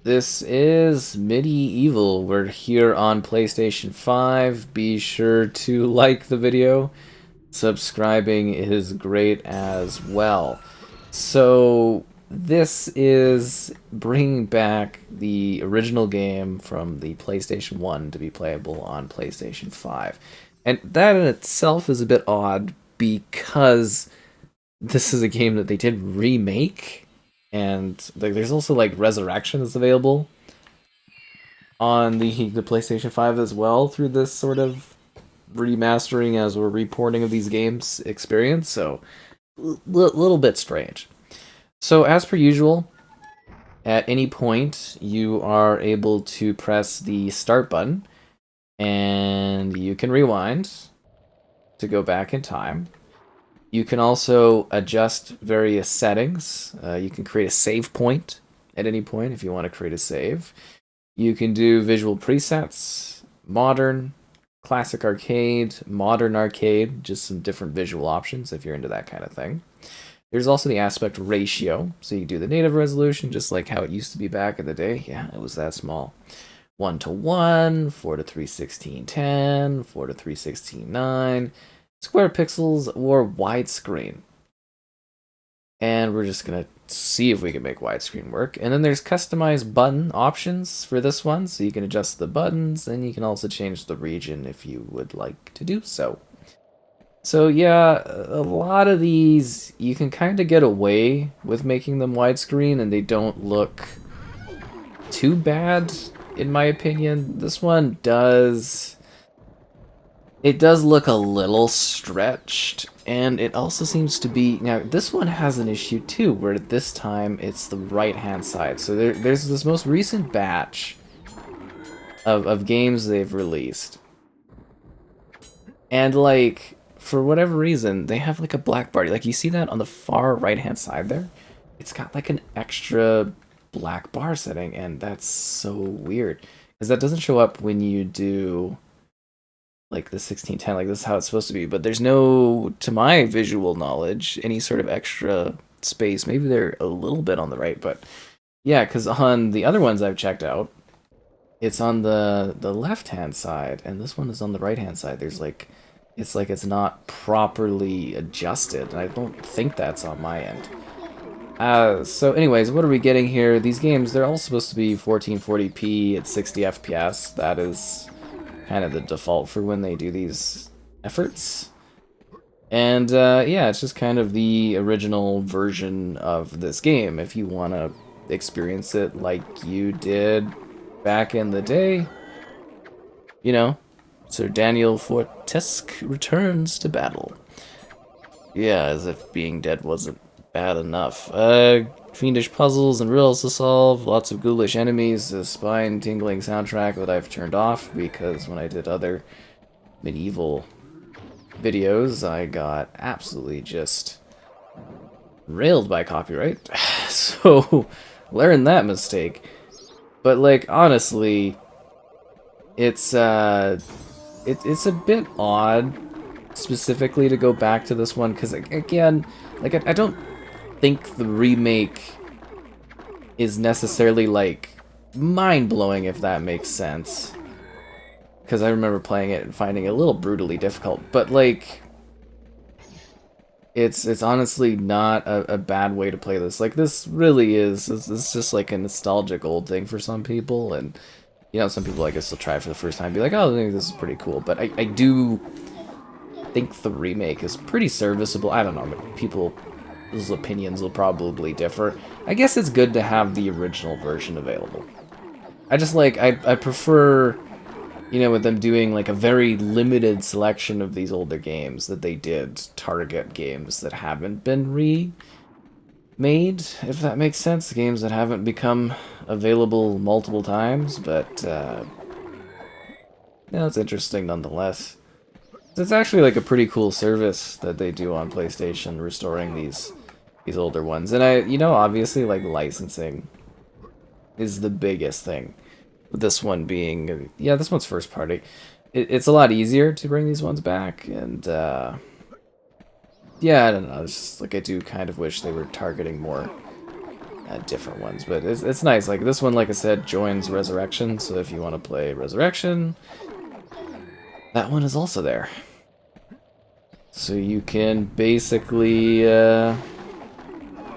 This is MediEvil. We're here on PlayStation 5. Be sure to like the video. Subscribing is great as well. So, this is bringing back the original game from the PlayStation 1 to be playable on PlayStation 5. And that in itself is a bit odd because this is a game that they did remake, and there's also like Resurrections available on the PlayStation 5 as well through this sort of remastering as we're reporting of these games experience. So little bit strange. So as per usual, at any point you are able to press the start button and you can rewind to go back in time. You can also adjust various settings. You can create a save point at any point if you want to create a save. You can do visual presets, modern, classic arcade, modern arcade, just some different visual options if you're into that kind of thing. There's also the aspect ratio, so you do the native resolution just like how it used to be back in the day. Yeah, it was that small. 1:1, 4:316:10, 4:316:9. Square pixels or widescreen. And we're just going to see if we can make widescreen work. And then there's customized button options for this one, so you can adjust the buttons, and you can also change the region if you would like to do so. So yeah, a lot of these, you can kind of get away with making them widescreen, and they don't look too bad, in my opinion. This one does... It does look a little stretched, and it also seems to be... Now, this one has an issue too, where this time it's the right-hand side. So there's this most recent batch of games they've released. And, like, for whatever reason, they have, like, a black bar. Like, you see that on the far right-hand side there? It's got, like, an extra black bar setting, and that's so weird. Because that doesn't show up when you do... like the 1610, like this is how it's supposed to be, but there's no, to my visual knowledge, any sort of extra space. Maybe they're a little bit on the right, but yeah, because on the other ones I've checked out, it's on the left hand side, and this one is on the right hand side. There's like it's not properly adjusted, and I don't think that's on my end. So anyways, what are we getting here? These games, they're all supposed to be 1440p at 60 FPS. That is kind of the default for when they do these efforts. And yeah, it's just kind of the original version of this game. If you want to experience it like you did back in the day, you know, Sir Daniel Fortesque returns to battle. Yeah, as if being dead wasn't bad enough. Fiendish puzzles and riddles to solve, lots of ghoulish enemies, a spine-tingling soundtrack that I've turned off because when I did other medieval videos, I got absolutely just railed by copyright. So, learn that mistake. But, like, honestly, it's a bit odd specifically to go back to this one because, again, like, I don't think the remake is necessarily like mind-blowing, if that makes sense, because I remember playing it and finding it a little brutally difficult, but like it's honestly not a bad way to play this. Like, this really is, it's just like a nostalgic old thing for some people, and you know, some people I guess will try it for the first time and be like, oh, I think this is pretty cool, but I do think the remake is pretty serviceable. I don't know, but people's opinions will probably differ. I guess it's good to have the original version available. I just like, I prefer, you know, with them doing like a very limited selection of these older games that they did target games that haven't been remade, if that makes sense. Games that haven't become available multiple times, but yeah, it's interesting nonetheless. It's actually like a pretty cool service that they do on PlayStation, restoring these older ones. And you know, obviously, like, licensing is the biggest thing. This one being, yeah, this one's first party. It's a lot easier to bring these ones back, and yeah, I don't know, it's just like I do kind of wish they were targeting more different ones, but it's nice. Like this one, like I said, joins Resurrection, so if you want to play Resurrection, that one is also there. So you can basically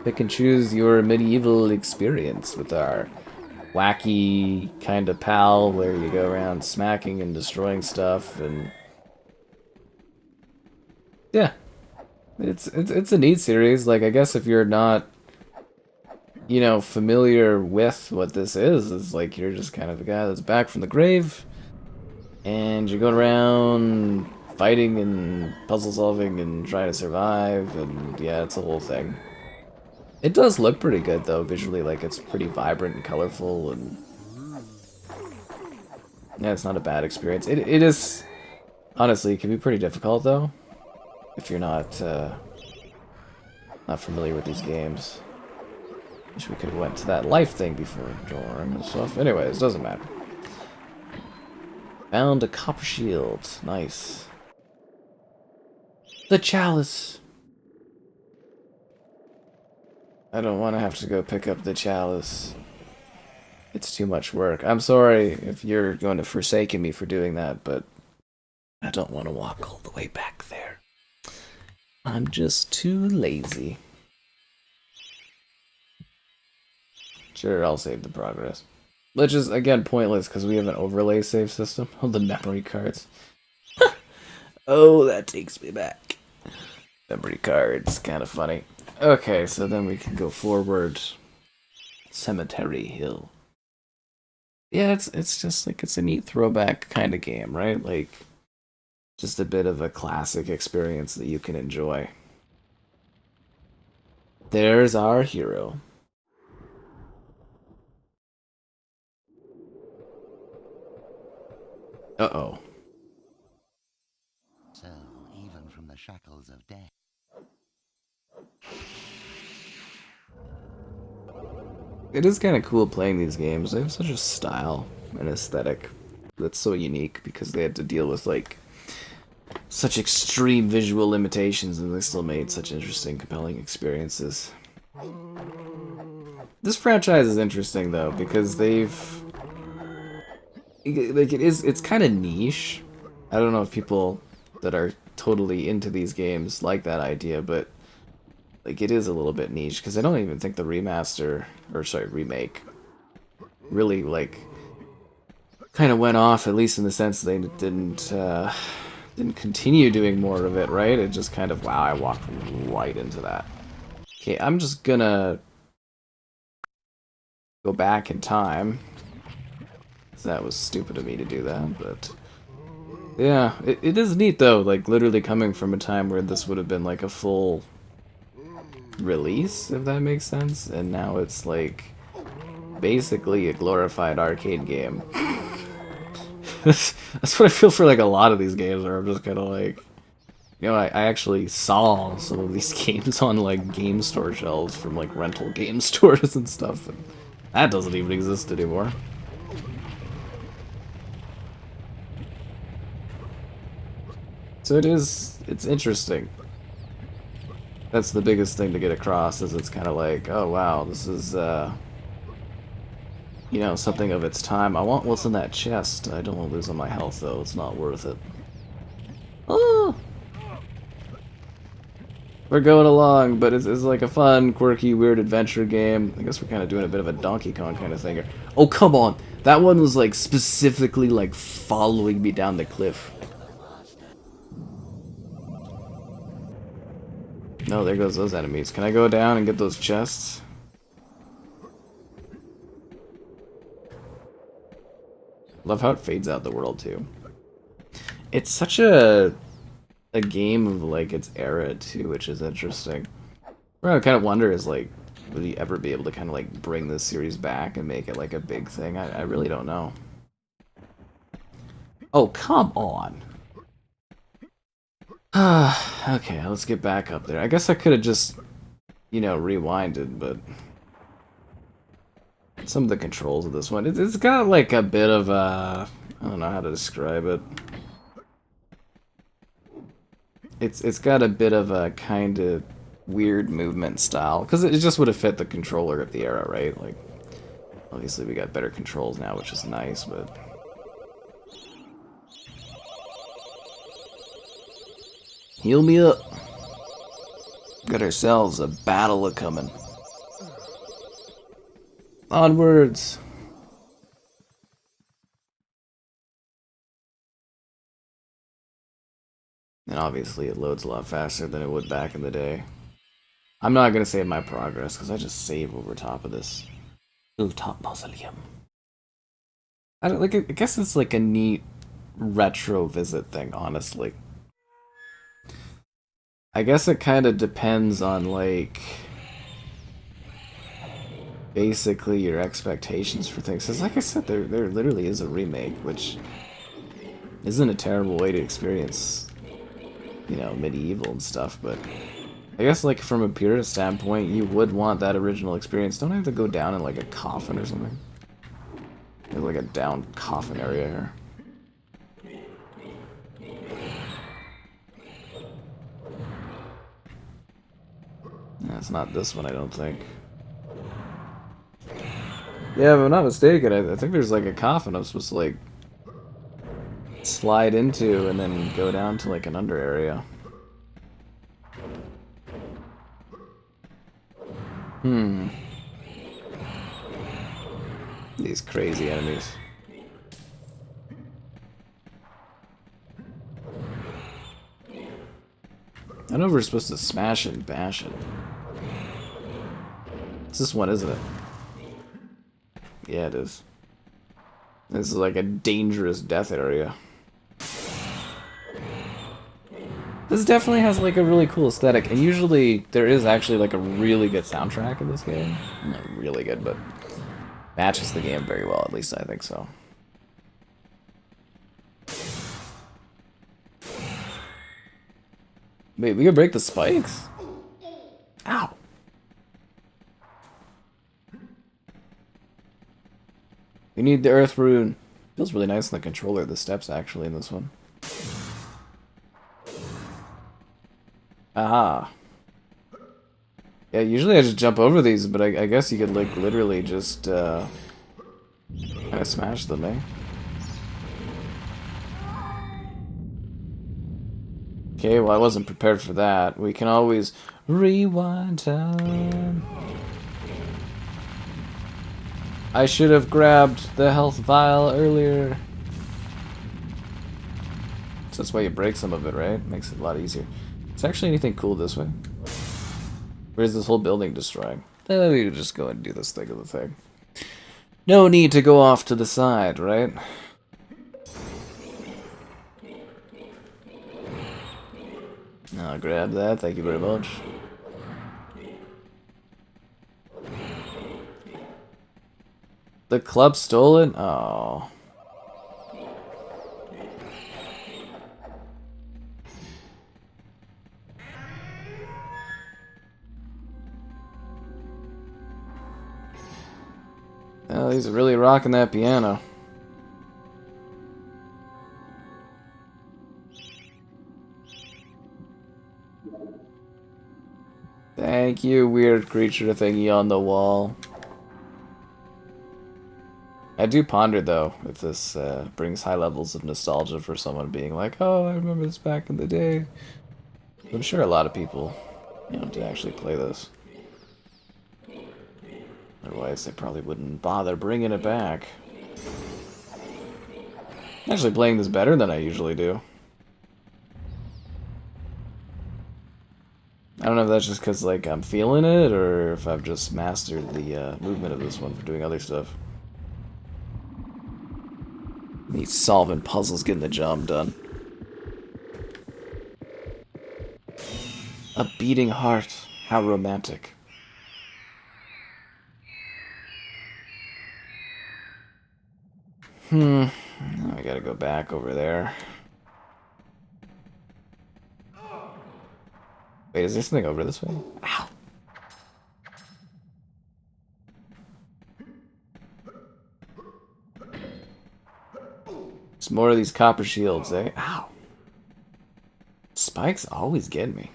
pick and choose your medieval experience with our wacky kind of pal where you go around smacking and destroying stuff, and yeah, it's a neat series. Like I guess if you're not, you know, familiar with what this is like you're just kind of a guy that's back from the grave, and you're going around fighting and puzzle solving and trying to survive, and yeah, it's a whole thing. It does look pretty good though, visually. Like it's pretty vibrant and colorful, and yeah, it's not a bad experience. It is, honestly, it can be pretty difficult though if you're not not familiar with these games. Wish we could have went to that life thing before drawing and stuff. Anyways, doesn't matter. Found a copper shield. Nice. The chalice. I don't want to have to go pick up the chalice. It's too much work. I'm sorry if you're going to forsake me for doing that, but I don't want to walk all the way back there. I'm just too lazy. Sure, I'll save the progress. Which is, again, pointless because we have an overlay save system. Oh, the memory cards. Oh, that takes me back. Memory cards, kind of funny. Okay, so then we can go forward. Cemetery Hill. Yeah, it's just like it's a neat throwback kind of game, right? Like just a bit of a classic experience that you can enjoy. There's our hero. Uh-oh. So, even from the shackles of death. It is kind of cool playing these games. They have such a style and aesthetic that's so unique because they had to deal with like such extreme visual limitations and they still made such interesting, compelling experiences. This franchise is interesting though because they've like it's kind of niche. I don't know if people that are totally into these games like that idea, but like it is a little bit niche because I don't even think the remaster or sorry remake really like kind of went off, at least in the sense they didn't continue doing more of it, right? It just kind of wow, I walked right into that. Okay, I'm just gonna go back in time. That was stupid of me to do that, but yeah, it is neat though, like literally coming from a time where this would have been like a full release, if that makes sense, and now it's like basically a glorified arcade game. That's what I feel for like a lot of these games where I'm just kind of like, you know, I actually saw some of these games on like game store shelves from like rental game stores and stuff, and that doesn't even exist anymore. So it's interesting. That's the biggest thing to get across, is it's kind of like, oh wow, this is, you know, something of its time. I want what's in that chest. I don't want to lose on my health, though. It's not worth it. Oh! We're going along, but it's like a fun, quirky, weird adventure game. I guess we're kind of doing a bit of a Donkey Kong kind of thing here. Oh, come on! That one was, like, specifically, like, following me down the cliff. No, there goes those enemies. Can I go down and get those chests? Love how it fades out the world, too. It's such a game of, like, its era, too, which is interesting. What I kind of wonder is, like, would he ever be able to kind of, like, bring this series back and make it, like, a big thing? I really don't know. Oh, come on! Okay, let's get back up there. I guess I could have just, you know, rewinded, but some of the controls of this one, it's got like a bit of a, I don't know how to describe it. It's got a bit of a kind of weird movement style. Because it just would have fit the controller of the era, right? Like, obviously we got better controls now, which is nice, but... Heal me up. Got ourselves a battle a-coming. Onwards. And obviously it loads a lot faster than it would back in the day. I'm not going to save my progress, because I just save over top of this. Top mausoleum. I guess it's like a neat retro visit thing, honestly. I guess it kind of depends on, like, basically your expectations for things. Because like I said, there literally is a remake, which isn't a terrible way to experience, you know, MediEvil and stuff, but I guess, like, from a purist standpoint, you would want that original experience. Don't I have to go down in, like, a coffin or something? There's, like, a down coffin area here. Yeah, it's not this one, I don't think. Yeah, if I'm not mistaken, I think there's, like, a coffin I'm supposed to, like, slide into and then go down to, like, an under area. These crazy enemies. I know we're supposed to smash and bash it. It's this one, isn't it? Yeah, it is. This is like a dangerous death area. This definitely has like a really cool aesthetic, and usually there is actually like a really good soundtrack in this game. Not really good, but matches the game very well, at least I think so. Wait, we can break the spikes? Ow! We need the earth rune. Feels really nice on the controller, the steps actually in this one. Aha. Yeah, usually I just jump over these, but I guess you could, like, literally just, kind of smash them, eh? Okay, well, I wasn't prepared for that. We can always rewind time. I should have grabbed the health vial earlier. So that's why you break some of it, right? Makes it a lot easier. Is there actually anything cool this way? Or is this whole building destroying? We could just go and do this thing of the thing. No need to go off to the side, right? I'll grab that, thank you very much. The club stole it? Oh. Oh, he's really rocking that piano. Thank you, weird creature thingy on the wall. I do ponder, though, if this brings high levels of nostalgia for someone being like, oh, I remember this back in the day. I'm sure a lot of people, you know, did actually play this. Otherwise, they probably wouldn't bother bringing it back. I'm actually playing this better than I usually do. I don't know if that's just because, like, I'm feeling it, or if I've just mastered the movement of this one for doing other stuff. Me solving puzzles, getting the job done. A beating heart. How romantic. Now I gotta go back over there. Wait, is there something over this way? Ow. There's more of these copper shields, eh? Ow. Spikes always get me.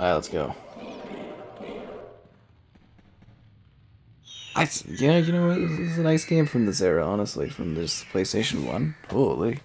Alright, let's go. Yeah, you know what? This is a nice game from this era, honestly, from this PlayStation 1. Holy.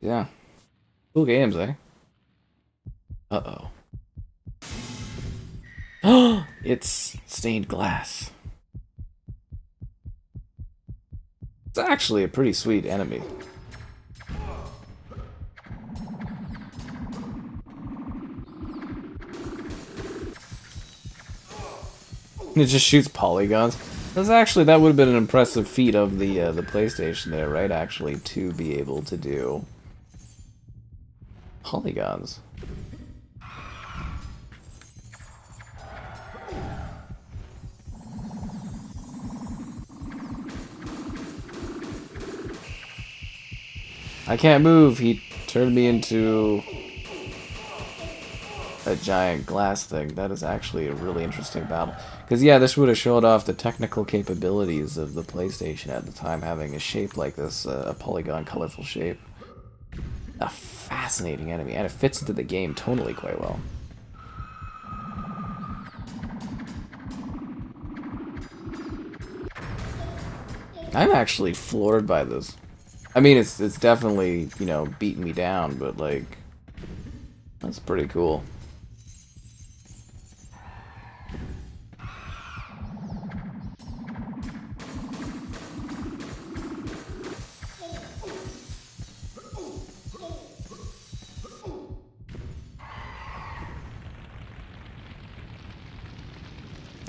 Yeah. Cool games, eh? Uh-oh. Oh, it's stained glass. It's actually a pretty sweet enemy. It just shoots polygons. That would have been an impressive feat of the PlayStation there, right? Actually, to be able to do polygons. I can't move. He turned me into a giant glass thing. That is actually a really interesting battle. Because, yeah, this would have showed off the technical capabilities of the PlayStation at the time, having a shape like this, a polygon, colorful shape. A fascinating enemy, and it fits into the game tonally quite well. I'm actually floored by this. I mean, it's definitely, you know, beating me down, but, like, that's pretty cool.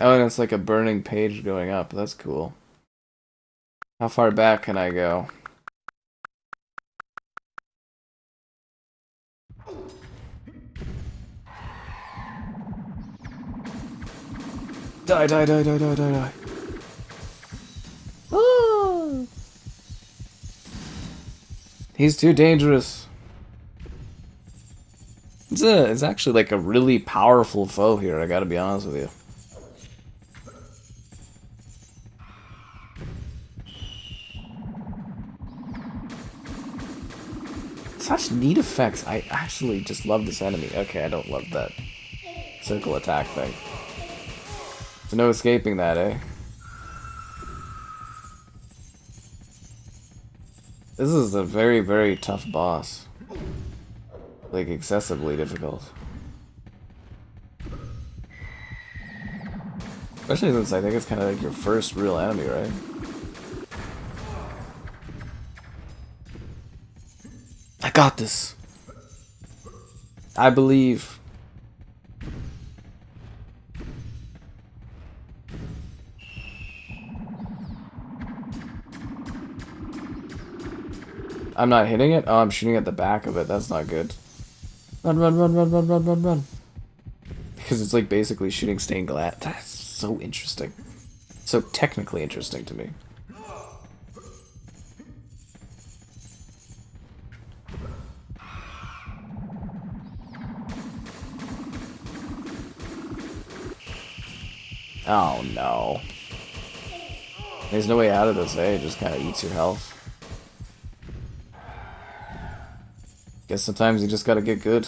Oh, and it's like a burning page going up. That's cool. How far back can I go? Die, die, die, die, die, die, die. Oh! He's too dangerous. It's actually like a really powerful foe here, I gotta be honest with you. Such neat effects. I actually just love this enemy. Okay, I don't love that circle attack thing. There's no escaping that, eh? This is a very, very tough boss. Like, excessively difficult. Especially since I think it's kind of like your first real enemy, right? I got this. I believe. I'm not hitting it? Oh, I'm shooting at the back of it. That's not good. Run, run, run, run, run, run, run, run. Because it's like basically shooting stained glass. That's so interesting. So technically interesting to me. Oh no. There's no way out of this, eh? It just kind of eats your health. Guess sometimes you just gotta get good.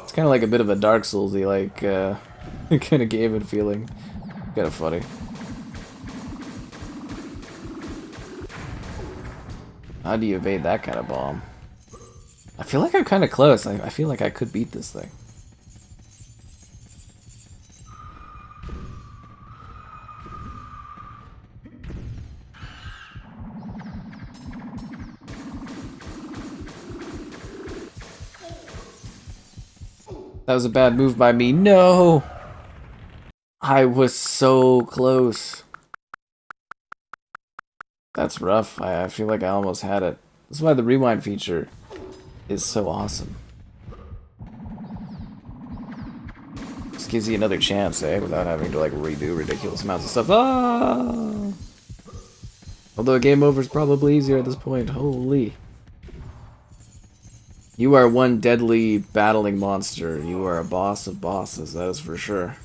It's kind of like a bit of a Dark Souls-y, like, kind of game feeling. Kind of funny. How do you evade that kind of bomb? I feel like I'm kind of close. I feel like I could beat this thing. That was a bad move by me. No! I was so close. That's rough. I feel like I almost had it. That's why the rewind feature is so awesome. Just gives you another chance, eh? Without having to, like, redo ridiculous amounts of stuff. Ah! Although game over is probably easier at this point. Holy. You are one deadly battling monster. You are a boss of bosses, that is for sure.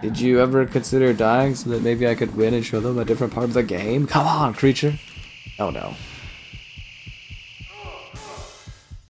Did you ever consider dying so that maybe I could win and show them a different part of the game? Come on, creature! Oh no.